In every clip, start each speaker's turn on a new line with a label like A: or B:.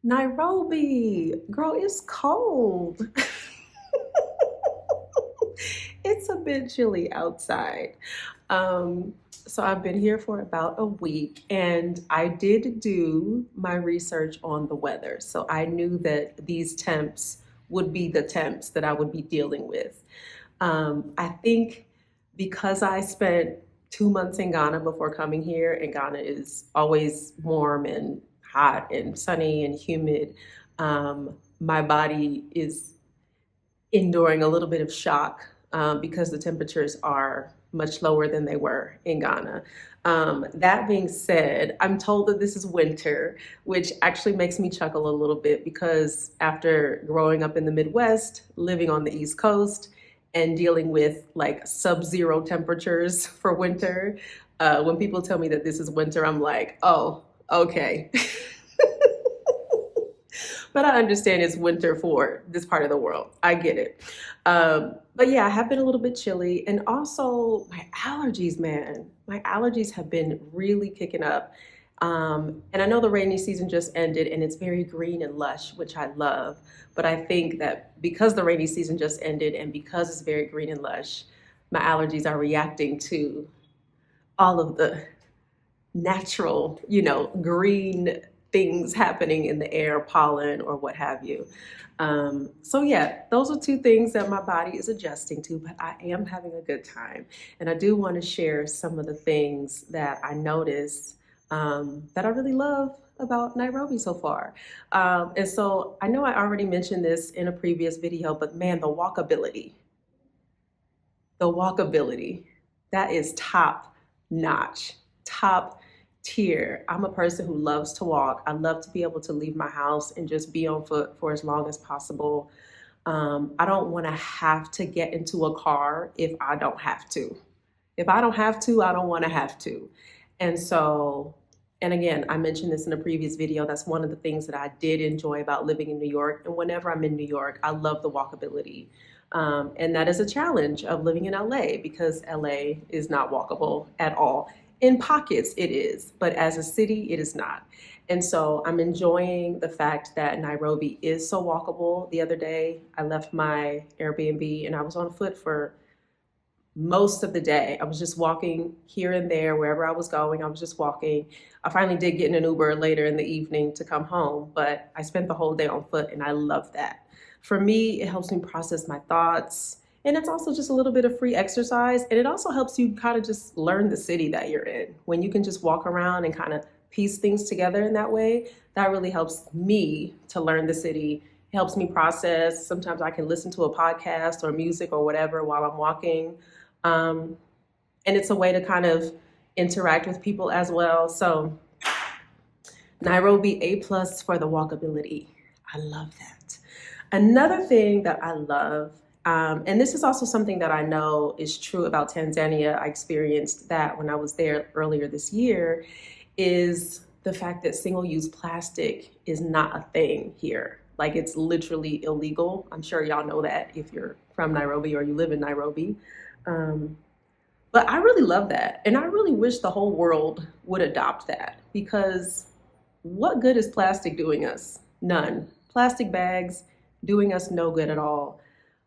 A: Nairobi, girl, it's cold. It's a bit chilly outside. So I've been here for about a week and I did do my research on the weather. So I knew that these temps would be the temps that I would be dealing with. I think because I spent 2 months in Ghana before coming here, and Ghana is always warm and hot and sunny and humid, my body is enduring a little bit of shock because the temperatures are much lower than they were in Ghana. That being said, I'm told that this is winter, which actually makes me chuckle a little bit because after growing up in the Midwest, living on the East Coast, and dealing with like sub-zero temperatures for winter, when people tell me that this is winter, I'm like, oh, okay. But I understand it's winter for this part of the world. I get it. But yeah, I have been a little bit chilly. And also my allergies, man. My allergies have been really kicking up. And I know the rainy season just ended and it's very green and lush, which I love. But I think that because the rainy season just ended and because it's very green and lush, my allergies are reacting to all of the natural, green things happening in the air, pollen or what have you. So yeah, those are two things that my body is adjusting to, but I am having a good time. And I do want to share some of the things that I notice that I really love about Nairobi so far. And so I know I already mentioned this in a previous video, but man, the walkability, that is top notch, top tier. I'm a person who loves to walk. I love to be able to leave my house and just be on foot for as long as possible. I don't want to have to get into a car if I don't have to. If I don't have to, I don't want to have to. And so, and again, I mentioned this in a previous video. That's one of the things that I did enjoy about living in New York. And whenever I'm in New York, I love the walkability. And that is a challenge of living in LA because LA is not walkable at all. In pockets, it is, but as a city, it is not. And so I'm enjoying the fact that Nairobi is so walkable. The other day, I left my Airbnb and I was on foot for most of the day. I was just walking here and there, wherever I was going, I was just walking. I finally did get in an Uber later in the evening to come home, but I spent the whole day on foot and I love that. For me, it helps me process my thoughts. And it's also just a little bit of free exercise. And it also helps you kind of just learn the city that you're in. When you can just walk around and kind of piece things together in that way, that really helps me to learn the city. It helps me process. Sometimes I can listen to a podcast or music or whatever while I'm walking. Um, and it's a way to kind of interact with people as well. So Nairobi A plus for the walkability. I love that. Another thing that I love, and this is also something that I know is true about Tanzania, I experienced that when I was there earlier this year, is the fact that single-use plastic is not a thing here. Like it's literally illegal. I'm sure y'all know that if you're from Nairobi or you live in Nairobi. Um, but I really love that. And I really wish the whole world would adopt that because what good is plastic doing us? None. Plastic bags doing us no good at all.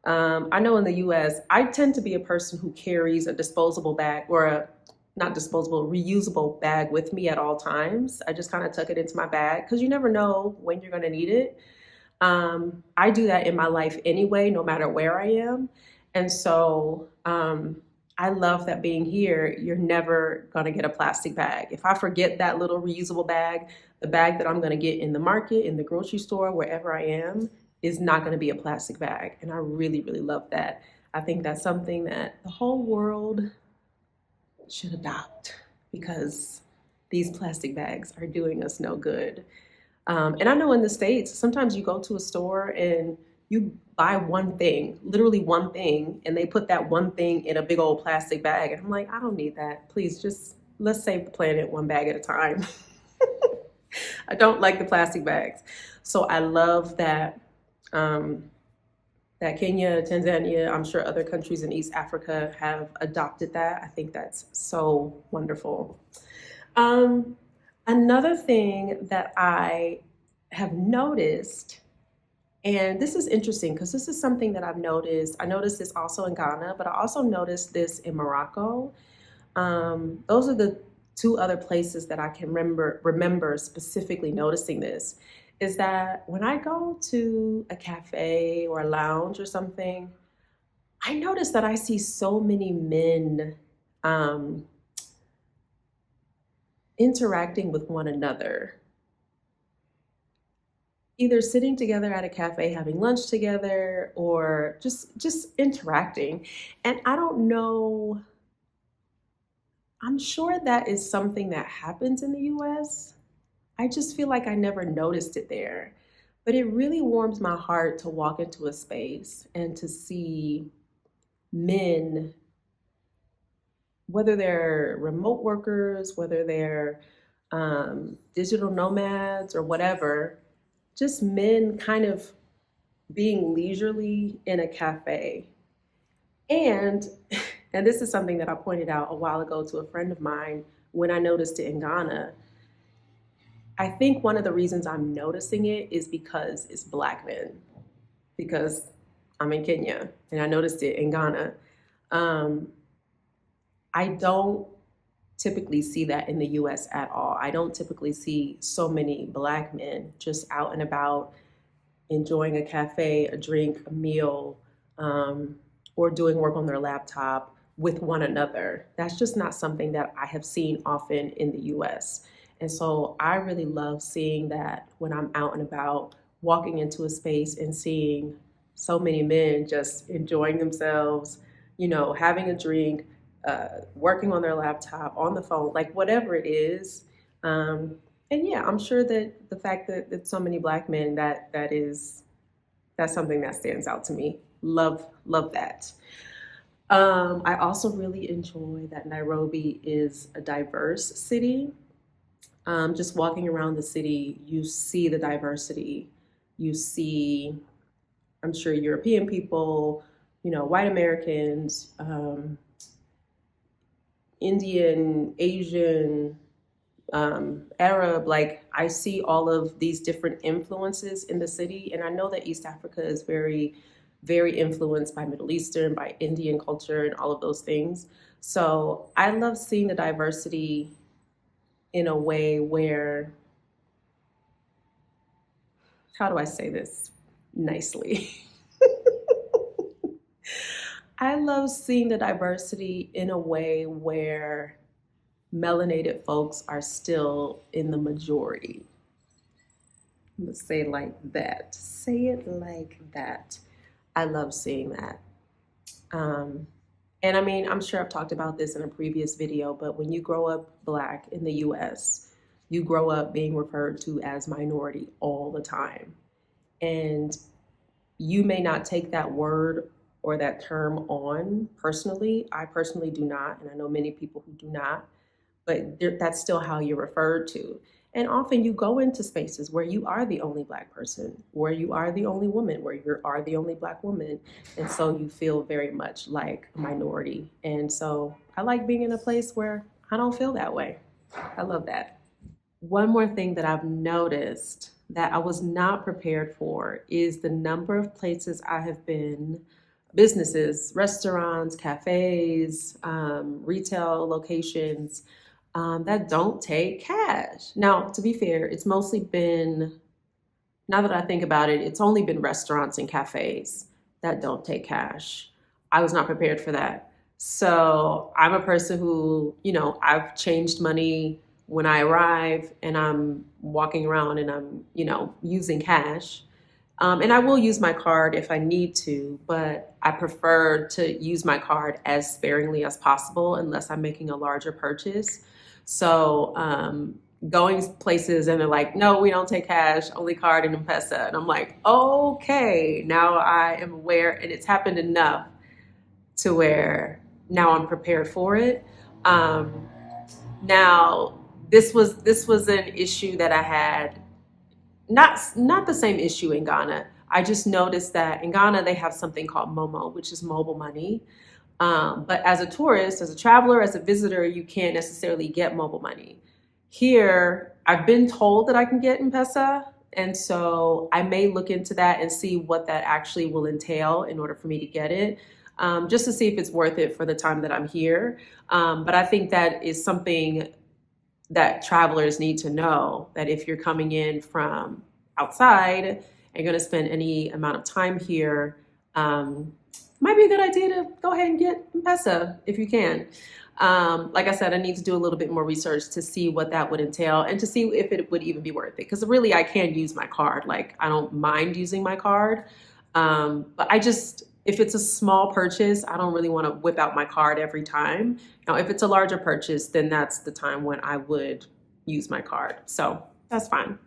A: I know in the US, I tend to be a person who carries a disposable bag or a not disposable, reusable bag with me at all times. I just kind of tuck it into my bag because you never know when you're going to need it. I do that in my life anyway, no matter where I am. And so I love that being here, you're never going to get a plastic bag. If I forget that little reusable bag, the bag that I'm going to get in the market, in the grocery store, wherever I am, is not going to be a plastic bag. And I really, really love that. I think that's something that the whole world should adopt because these plastic bags are doing us no good. And I know in the States, sometimes you go to a store and you buy one thing, literally one thing, and they put that one thing in a big old plastic bag. And I'm like, I don't need that. Please just let's save the planet one bag at a time. I don't like the plastic bags. So I love that that Kenya, Tanzania, I'm sure other countries in East Africa have adopted that. I think that's so wonderful. Um, Another thing that I have noticed, and this is interesting because this is something that I've noticed. I noticed this also in Ghana, but I also noticed this in Morocco. Those are the two other places that I can remember specifically noticing this. Is that when I go to a cafe or a lounge or something, I notice that I see so many men um, interacting with one another, either sitting together at a cafe having lunch together or just interacting. And I don't know, I'm sure that is something that happens in the US. I just feel like I never noticed it there. But it really warms my heart to walk into a space and to see men, whether they're remote workers, whether they're digital nomads or whatever, just men kind of being leisurely in a cafe. And and this is something that I pointed out a while ago to a friend of mine when I noticed it in Ghana. I think one of the reasons I'm noticing it is because it's black men, because I'm in Kenya and I noticed it in Ghana. Um, I don't typically see that in the US at all. I don't typically see so many black men just out and about enjoying a cafe, a drink, a meal, um, or doing work on their laptop with one another. That's just not something that I have seen often in the US. And so I really love seeing that when I'm out and about, walking into a space and seeing so many men just enjoying themselves, having a drink, working on their laptop, on the phone, like whatever it is. Um, and yeah, I'm sure that the fact that so many black men, that's something that stands out to me. Love that. I also really enjoy that Nairobi is a diverse city. Just walking around the city, you see the diversity. You see, I'm sure, European people, white Americans, Indian, Asian, Arab. Like, I see all of these different influences in the city. And I know that East Africa is very, very influenced by Middle Eastern, by Indian culture, and all of those things. So I love seeing the diversity in a way where, how do I say this nicely? I love seeing the diversity in a way where melanated folks are still in the majority. Let's say it like that. Say it like that. I love seeing that. Um, and I mean, I'm sure I've talked about this in a previous video, but when you grow up Black in the US, you grow up being referred to as minority all the time. And you may not take that word or that term on personally. I personally do not, and I know many people who do not, but that's still how you're referred to. And often you go into spaces where you are the only Black person, where you are the only woman, where you are the only Black woman. And so you feel very much like a minority. And so I like being in a place where I don't feel that way. I love that. One more thing that I've noticed that I was not prepared for is the number of places I have been, businesses, restaurants, cafes, retail locations, that don't take cash. Now, to be fair, it's mostly been, now that I think about it, it's only been restaurants and cafes that don't take cash. I was not prepared for that. So I'm a person who, I've changed money when I arrive and I'm walking around and I'm, using cash. And I will use my card if I need to, but I prefer to use my card as sparingly as possible unless I'm making a larger purchase. So going places and they're like, no, we don't take cash, only card and M-Pesa. And I'm like, okay, now I am aware, and it's happened enough to where now I'm prepared for it. Now, this was an issue that I had, not the same issue in Ghana. I just noticed that in Ghana they have something called Momo, which is mobile money. But as a tourist, as a traveler, as a visitor, you can't necessarily get mobile money. Here, I've been told that I can get M-Pesa, And so I may look into that and see what that actually will entail in order for me to get it, just to see if it's worth it for the time that I'm here. But I think that is something that travelers need to know, that if you're coming in from outside and you're going to spend any amount of time here, might be a good idea to go ahead and get M-Pesa if you can. Like I said, I need to do a little bit more research to see what that would entail and to see if it would even be worth it. Because really, I can use my card. Like, I don't mind using my card. But if it's a small purchase, I don't really want to whip out my card every time. Now, if it's a larger purchase, then that's the time when I would use my card. So that's fine.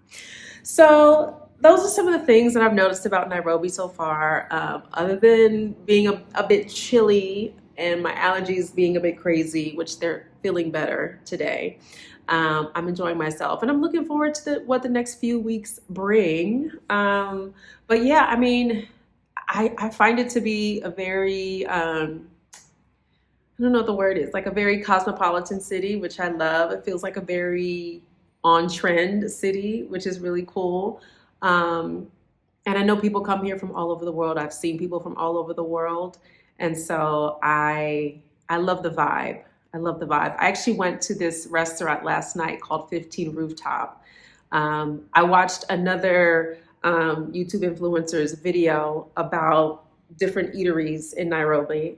A: So those are some of the things that I've noticed about Nairobi so far, other than being a bit chilly and my allergies being a bit crazy, which they're feeling better today. I'm enjoying myself, and I'm looking forward to what the next few weeks bring. But yeah, I mean, I find it to be a very, I don't know what the word is, like a very cosmopolitan city, which I love. It feels like a very on-trend city, which is really cool. And I know people come here from all over the world. I've seen people from all over the world. And so I love the vibe. I love the vibe. I actually went to this restaurant last night called 15 Rooftop. I watched another YouTube influencer's video about different eateries in Nairobi,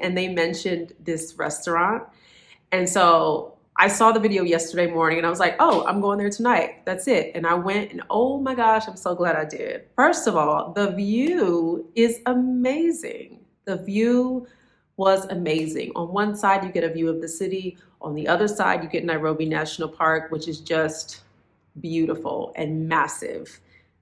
A: and they mentioned this restaurant. And so I saw the video yesterday morning and I was like, oh, I'm going there tonight. That's it. And I went, and oh my gosh, I'm so glad I did. First of all, the view is amazing. The view was amazing. On one side, you get a view of the city. On the other side, you get Nairobi National Park, which is just beautiful and massive,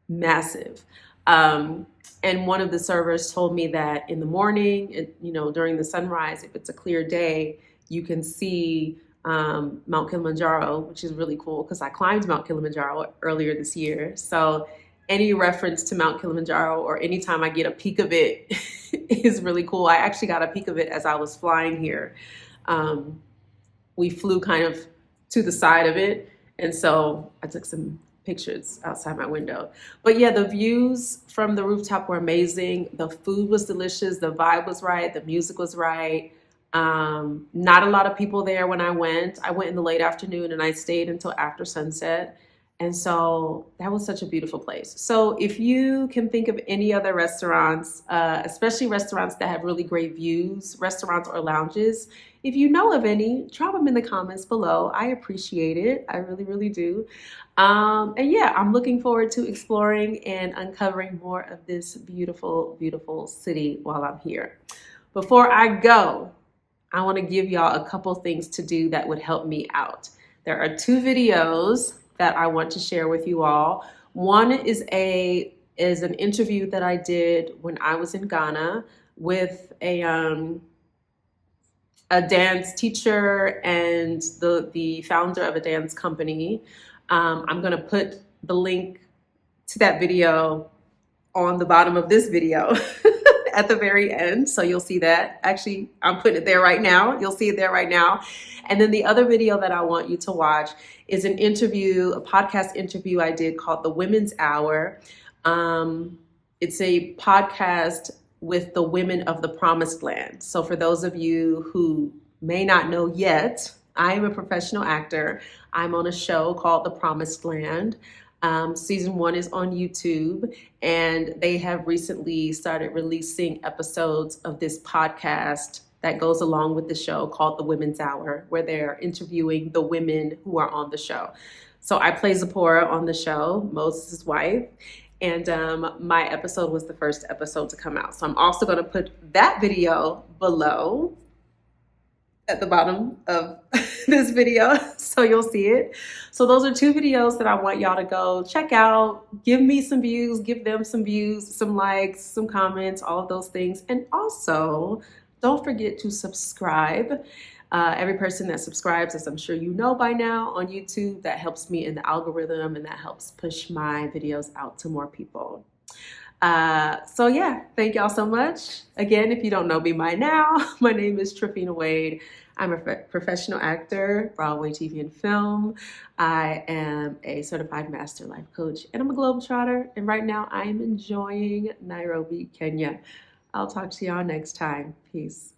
A: massive. And one of the servers told me that in the morning, during the sunrise, if it's a clear day, you can see Mount Kilimanjaro, which is really cool because I climbed Mount Kilimanjaro earlier this year. So any reference to Mount Kilimanjaro or anytime I get a peek of it is really cool. I actually got a peek of it as I was flying here. We flew kind of to the side of it. And so I took some pictures outside my window. But yeah, the views from the rooftop were amazing. The food was delicious. The vibe was right. The music was right. Not a lot of people there when I went. I went in the late afternoon and I stayed until after sunset. And so that was such a beautiful place. So if you can think of any other restaurants, especially restaurants that have really great views, restaurants or lounges, if you know of any, drop them in the comments below. I appreciate it. I really, really do. And yeah, I'm looking forward to exploring and uncovering more of this beautiful, beautiful city while I'm here. Before I go, I want to give y'all a couple things to do that would help me out. There are 2 videos that I want to share with you all. One is an interview that I did when I was in Ghana with a dance teacher and the founder of a dance company. I'm gonna put the link to that video on the bottom of this video at the very end. So you'll see that. Actually, I'm putting it there right now. You'll see it there right now. And then the other video that I want you to watch is a podcast interview I did called The Women's Hour. It's a podcast with the women of the Promised Land. So for those of you who may not know yet, I am a professional actor. I'm on a show called The Promised Land. Season 1 is on YouTube, and they have recently started releasing episodes of this podcast that goes along with the show called The Women's Hour, where they're interviewing the women who are on the show. So I play Zipporah on the show, Moses' wife, and my episode was the first episode to come out. So I'm also going to put that video below at the bottom of this video, so you'll see it. So those are 2 videos that I want y'all to go check out. Give me some views, give them some views, some likes, some comments, all of those things. And also, don't forget to subscribe. Every person that subscribes, as I'm sure you know by now, on YouTube, that helps me in the algorithm and that helps push my videos out to more people. So yeah, thank y'all so much. Again, if you don't know me by now, my name is Tryphena Wade. I'm a professional actor, Broadway, TV, and film. I am a certified master life coach, and I'm a globetrotter. And right now I am enjoying Nairobi, Kenya. I'll talk to y'all next time. Peace.